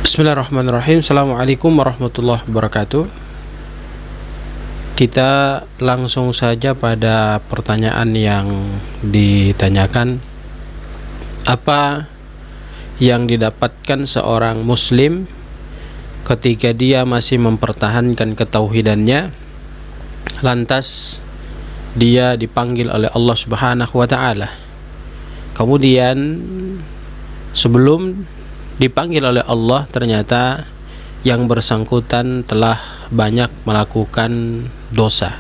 Bismillahirrahmanirrahim. Assalamualaikum warahmatullahi wabarakatuh. Kita langsung saja pada pertanyaan yang ditanyakan. Apa yang didapatkan seorang muslim ketika dia masih mempertahankan ketauhidannya, lantas dia dipanggil oleh Allah Subhanahu wa taala. Kemudian sebelum dipanggil oleh Allah, ternyata yang bersangkutan telah banyak melakukan dosa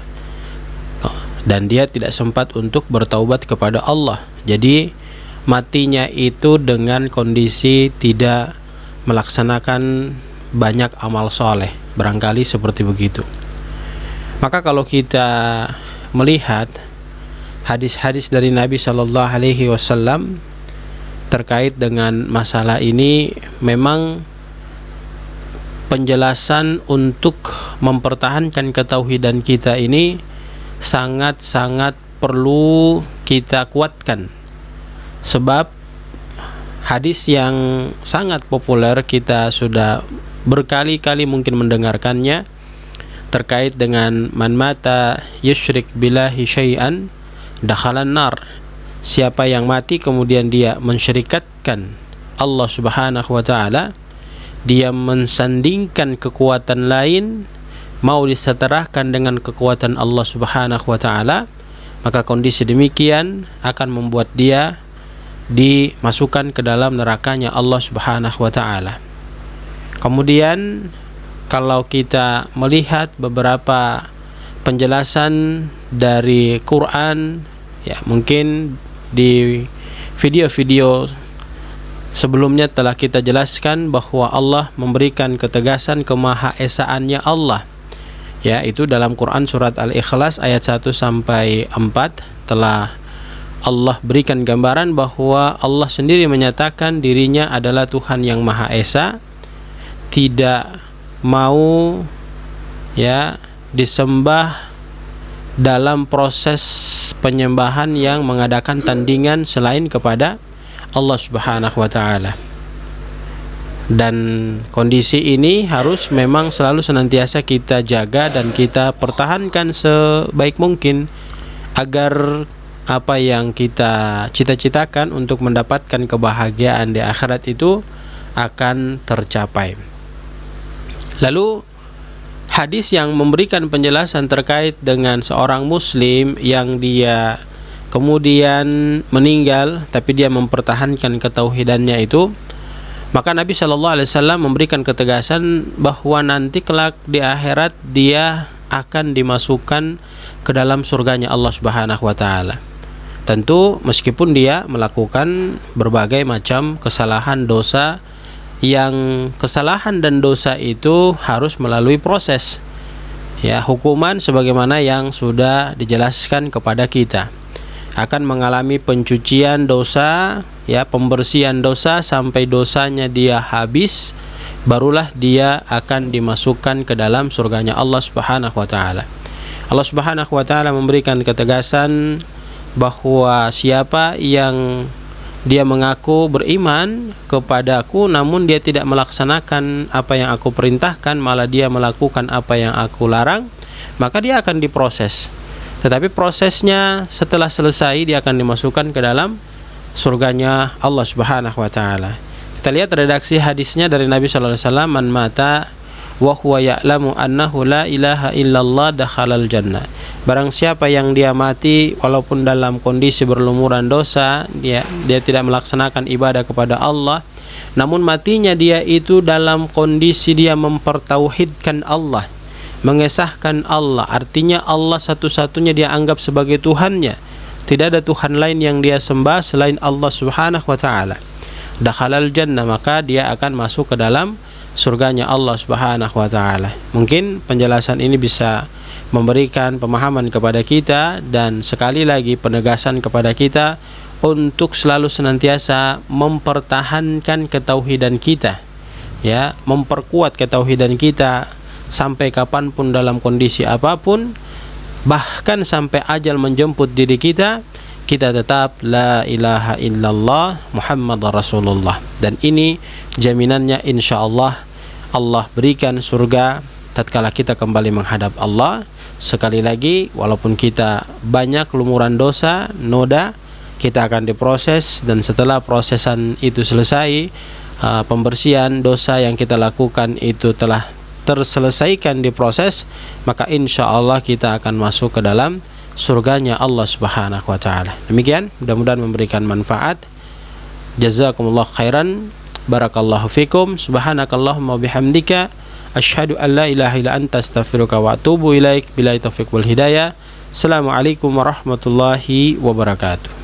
dan dia tidak sempat untuk bertaubat kepada Allah. Jadi matinya itu dengan kondisi tidak melaksanakan banyak amal soleh, barangkali seperti begitu. Maka kalau kita melihat hadis-hadis dari Nabi Shallallahu Alaihi Wasallam terkait dengan masalah ini, memang penjelasan untuk mempertahankan ketauhidan kita ini sangat-sangat perlu kita kuatkan. Sebab hadis yang sangat populer, kita sudah berkali-kali mungkin mendengarkannya, terkait dengan man mata yusyrik billahi syai'an dakhalan nar. Siapa yang mati kemudian dia mensyirikatkan Allah Subhanahu wa taala, dia mensandingkan kekuatan lain, mau disetarahkan dengan kekuatan Allah Subhanahu wa taala, maka kondisi demikian akan membuat dia dimasukkan ke dalam nerakanya Allah Subhanahu wa taala. Kemudian kalau kita melihat beberapa penjelasan dari Quran, ya mungkin di video-video sebelumnya telah kita jelaskan bahwa Allah memberikan ketegasan kemahaesaannya Allah, yaitu dalam Quran surat Al-Ikhlas ayat 1 sampai 4 telah Allah berikan gambaran bahwa Allah sendiri menyatakan dirinya adalah Tuhan yang Maha Esa, tidak mau disembah dalam proses penyembahan yang mengadakan tandingan selain kepada Allah Subhanahu wa taala. Dan kondisi ini harus memang selalu senantiasa kita jaga dan kita pertahankan sebaik mungkin agar apa yang kita cita-citakan untuk mendapatkan kebahagiaan di akhirat itu akan tercapai. Lalu hadis yang memberikan penjelasan terkait dengan seorang muslim yang dia kemudian meninggal tapi dia mempertahankan ketauhidannya itu, maka Nabi Shallallahu Alaihi Wasallam memberikan ketegasan bahwa nanti kelak di akhirat dia akan dimasukkan ke dalam surganya Allah Subhanahu wa taala. Tentu meskipun dia melakukan berbagai macam kesalahan dosa, yang kesalahan dan dosa itu harus melalui proses hukuman sebagaimana yang sudah dijelaskan kepada kita. Akan mengalami pencucian dosa, pembersihan dosa sampai dosanya dia habis, barulah dia akan dimasukkan ke dalam surganya Allah Subhanahu wa taala. Allah Subhanahu wa taala memberikan ketegasan bahwa siapa yang dia mengaku beriman kepadaku namun dia tidak melaksanakan apa yang aku perintahkan, malah dia melakukan apa yang aku larang, maka dia akan diproses. Tetapi prosesnya setelah selesai dia akan dimasukkan ke dalam surganya Allah Subhanahu wa taala. Kita lihat redaksi hadisnya dari Nabi sallallahu alaihi wasallam, man mata wa huwa ya'lamu annahu la ilaha illallah dakhalal jannah. Barang siapa yang dia mati walaupun dalam kondisi berlumuran dosa, dia tidak melaksanakan ibadah kepada Allah, namun matinya dia itu dalam kondisi dia mempertauhidkan Allah, mengesahkan Allah, artinya Allah satu-satunya dia anggap sebagai Tuhannya, tidak ada Tuhan lain yang dia sembah selain Allah Subhanahu wa taala, dakhalal jannah, maka dia akan masuk ke dalam surganya Allah Subhanahu wa taala. Mungkin penjelasan ini bisa memberikan pemahaman kepada kita dan sekali lagi penegasan kepada kita untuk selalu senantiasa mempertahankan ketauhidan kita, memperkuat ketauhidan kita sampai kapanpun dalam kondisi apapun, bahkan sampai ajal menjemput diri kita kita tetap la ilaha illallah Muhammad Rasulullah. Dan ini jaminannya, insyaallah Allah berikan surga tatkala kita kembali menghadap Allah. Sekali lagi, walaupun kita banyak lumuran dosa, noda, kita akan diproses, dan setelah prosesan itu selesai, pembersihan dosa yang kita lakukan itu telah terselesaikan, diproses, maka insya Allah kita akan masuk ke dalam surganya Allah Subhanahu wa ta'ala. Demikian, mudah-mudahan memberikan manfaat. Jazakumullah khairan, barakallahu fikum, subhanakallahumma bihamdika, asyhadu an la ilaha illa anta, astaghfiruka wa atubu ilaik. Billahi taufiq wal hidayah. Assalamualaikum warahmatullahi wabarakatuh.